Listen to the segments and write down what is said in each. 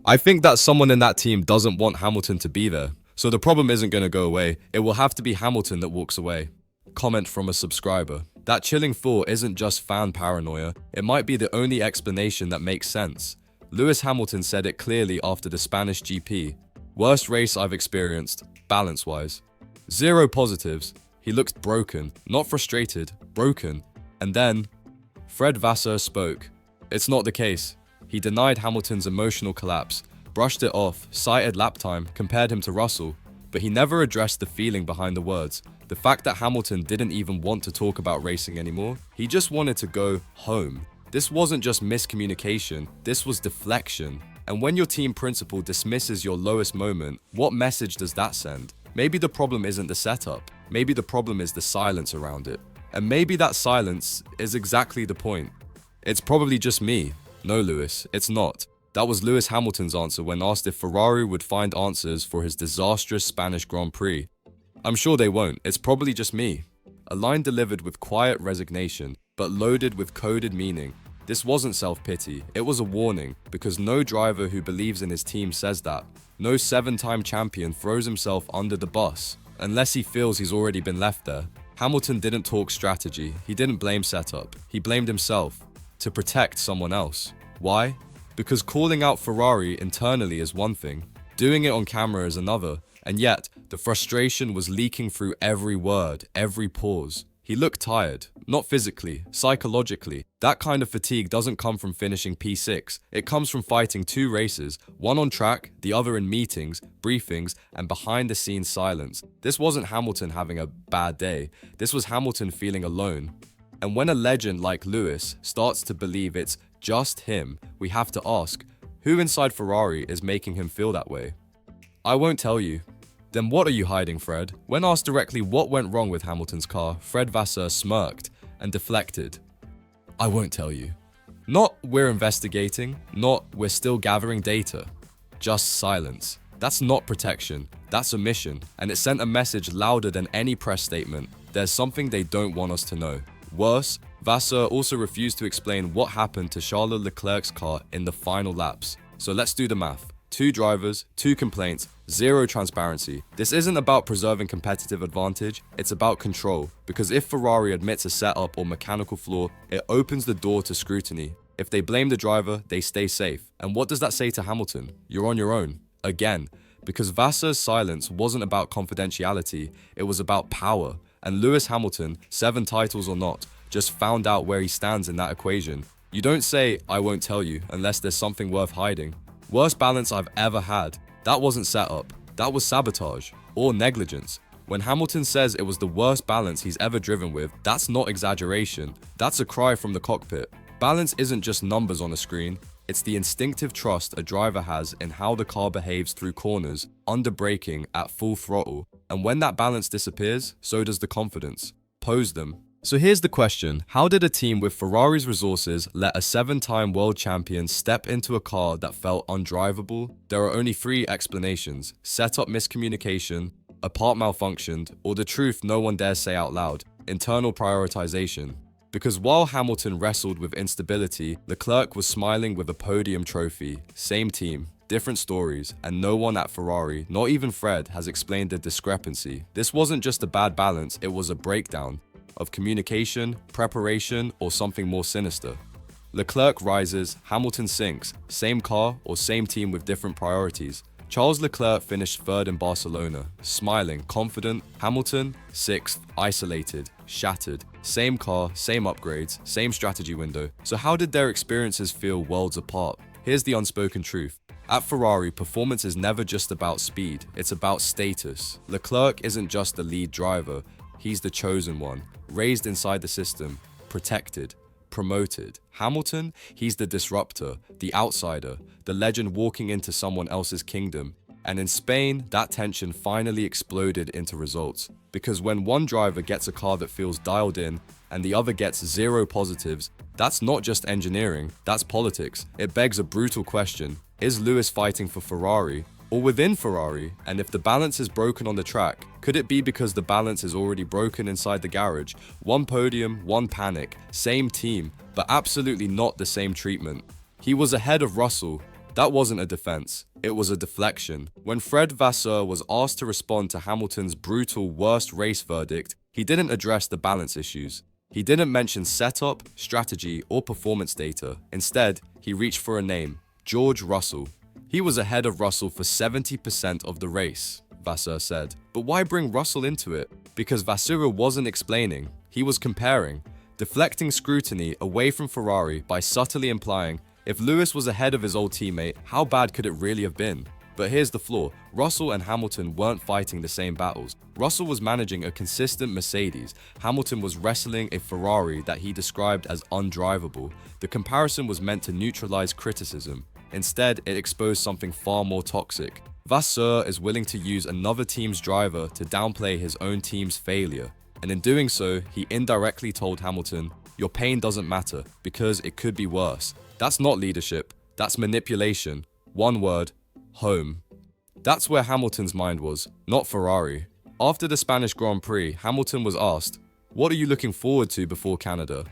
I think that someone in that team doesn't want Hamilton to be there. So the problem isn't going to go away. It will have to be Hamilton that walks away. Comment from a subscriber. That chilling thought isn't just fan paranoia. It might be the only explanation that makes sense. Lewis Hamilton said it clearly after the Spanish GP. Worst race I've experienced, balance-wise. Zero positives. He looked broken, not frustrated, broken. And then, Fred Vasseur spoke. It's not the case. He denied Hamilton's emotional collapse, brushed it off, cited lap time, compared him to Russell, but he never addressed the feeling behind the words. The fact that Hamilton didn't even want to talk about racing anymore. He just wanted to go home. This wasn't just miscommunication, this was deflection. And when your team principal dismisses your lowest moment, what message does that send? Maybe the problem isn't the setup. Maybe the problem is the silence around it. And maybe that silence is exactly the point. It's probably just me. No, Lewis, it's not. That was Lewis Hamilton's answer when asked if Ferrari would find answers for his disastrous Spanish Grand Prix. I'm sure they won't, it's probably just me. A line delivered with quiet resignation, but loaded with coded meaning. This wasn't self-pity, it was a warning, because no driver who believes in his team says that. No 7-time champion throws himself under the bus, unless he feels he's already been left there. Hamilton didn't talk strategy, he didn't blame setup, he blamed himself, to protect someone else. Why? Because calling out Ferrari internally is one thing, doing it on camera is another, and yet, the frustration was leaking through every word, every pause. He looked tired, not physically, psychologically. That kind of fatigue doesn't come from finishing P6. It comes from fighting 2 races, one on track, the other in meetings, briefings, and behind-the-scenes silence. This wasn't Hamilton having a bad day. This was Hamilton feeling alone. And when a legend like Lewis starts to believe it's just him, we have to ask, who inside Ferrari is making him feel that way? I won't tell you. Then what are you hiding, Fred? When asked directly what went wrong with Hamilton's car, Fred Vasseur smirked and deflected. I won't tell you. Not we're investigating, not we're still gathering data. Just silence. That's not protection, that's omission, and it sent a message louder than any press statement. There's something they don't want us to know. Worse, Vasseur also refused to explain what happened to Charles Leclerc's car in the final laps. So let's do the math. 2 drivers, 2 complaints, 0 transparency. This isn't about preserving competitive advantage, it's about control. Because if Ferrari admits a setup or mechanical flaw, it opens the door to scrutiny. If they blame the driver, they stay safe. And what does that say to Hamilton? You're on your own. Again. Because Vasseur's silence wasn't about confidentiality, it was about power. And Lewis Hamilton, 7 titles or not, just found out where he stands in that equation. You don't say, I won't tell you, unless there's something worth hiding. Worst balance I've ever had. That wasn't setup. That was sabotage. Or negligence. When Hamilton says it was the worst balance he's ever driven with, that's not exaggeration. That's a cry from the cockpit. Balance isn't just numbers on a screen. It's the instinctive trust a driver has in how the car behaves through corners, under braking, at full throttle. And when that balance disappears, so does the confidence. Pose them. So here's the question, how did a team with Ferrari's resources let a 7-time world champion step into a car that felt undrivable? There are only 3 explanations: setup miscommunication, a part malfunctioned, or the truth no one dares say out loud, internal prioritization. Because while Hamilton wrestled with instability, Leclerc was smiling with a podium trophy. Same team, different stories, and no one at Ferrari, not even Fred, has explained the discrepancy. This wasn't just a bad balance, it was a breakdown of communication, preparation, or something more sinister. Leclerc rises, Hamilton sinks, same car or same team with different priorities. Charles Leclerc finished 3rd in Barcelona, smiling, confident. Hamilton, 6th, isolated, shattered. Same car, same upgrades, same strategy window. So how did their experiences feel worlds apart? Here's the unspoken truth. At Ferrari, performance is never just about speed, it's about status. Leclerc isn't just the lead driver, he's the chosen one. Raised inside the system, protected, promoted. Hamilton, he's the disruptor, the outsider, the legend walking into someone else's kingdom. And in Spain, that tension finally exploded into results. Because when one driver gets a car that feels dialed in and the other gets 0 positives, that's not just engineering, that's politics. It begs a brutal question. Is Lewis fighting for Ferrari or within Ferrari? And if the balance is broken on the track, could it be because the balance is already broken inside the garage? One podium, one panic, same team, but absolutely not the same treatment. He was ahead of Russell, That wasn't a defense, it was a deflection. When Fred Vasseur was asked to respond to Hamilton's brutal worst race verdict, he didn't address the balance issues. He didn't mention setup, strategy, or performance data. Instead, he reached for a name, George Russell. He was ahead of Russell for 70% of the race, Vasseur said. But why bring Russell into it? Because Vasseur wasn't explaining, he was comparing, deflecting scrutiny away from Ferrari by subtly implying, if Lewis was ahead of his old teammate, how bad could it really have been? But here's the flaw, Russell and Hamilton weren't fighting the same battles. Russell was managing a consistent Mercedes, Hamilton was wrestling a Ferrari that he described as undrivable. The comparison was meant to neutralize criticism. Instead, it exposed something far more toxic. Vasseur is willing to use another team's driver to downplay his own team's failure. And in doing so, he indirectly told Hamilton, your pain doesn't matter because it could be worse. That's not leadership, that's manipulation. One word, home. That's where Hamilton's mind was, not Ferrari. After the Spanish Grand Prix, Hamilton was asked, what are you looking forward to before Canada?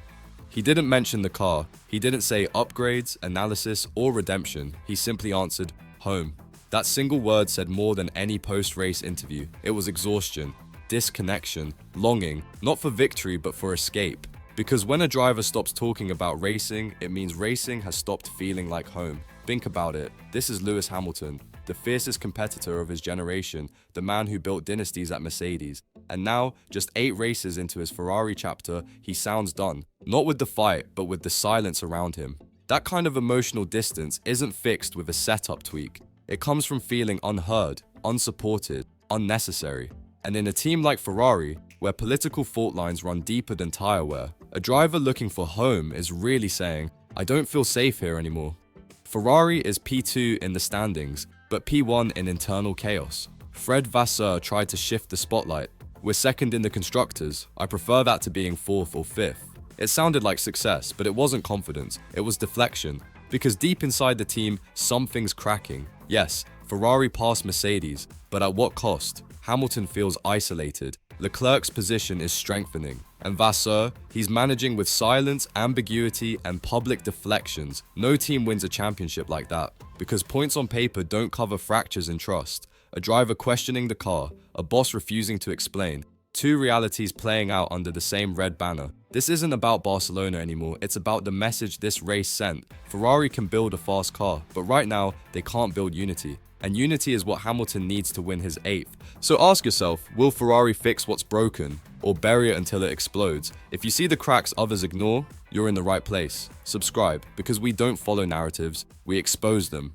He didn't mention the car, he didn't say upgrades, analysis, or redemption. He simply answered, home. That single word said more than any post-race interview. It was exhaustion, disconnection, longing, not for victory but for escape. Because when a driver stops talking about racing, it means racing has stopped feeling like home. Think about it, this is Lewis Hamilton, the fiercest competitor of his generation, the man who built dynasties at Mercedes. And now, just 8 races into his Ferrari chapter, he sounds done. Not with the fight, but with the silence around him. That kind of emotional distance isn't fixed with a setup tweak. It comes from feeling unheard, unsupported, unnecessary. And in a team like Ferrari, where political fault lines run deeper than tire wear, a driver looking for home is really saying, I don't feel safe here anymore. Ferrari is P2 in the standings, but P1 in internal chaos. Fred Vasseur tried to shift the spotlight. We're second in the constructors, I prefer that to being 4th or 5th. It sounded like success, but it wasn't confidence, it was deflection. Because deep inside the team, something's cracking. Yes, Ferrari passed Mercedes, but at what cost? Hamilton feels isolated. Leclerc's position is strengthening. And Vasseur, he's managing with silence, ambiguity, and public deflections. No team wins a championship like that, because points on paper don't cover fractures in trust. A driver questioning the car, a boss refusing to explain. 2 realities playing out under the same red banner. This isn't about Barcelona anymore, it's about the message this race sent. Ferrari can build a fast car, but right now, they can't build unity. And unity is what Hamilton needs to win his 8th. So ask yourself, will Ferrari fix what's broken, or bury it until it explodes? If you see the cracks others ignore, you're in the right place. Subscribe, because we don't follow narratives, we expose them.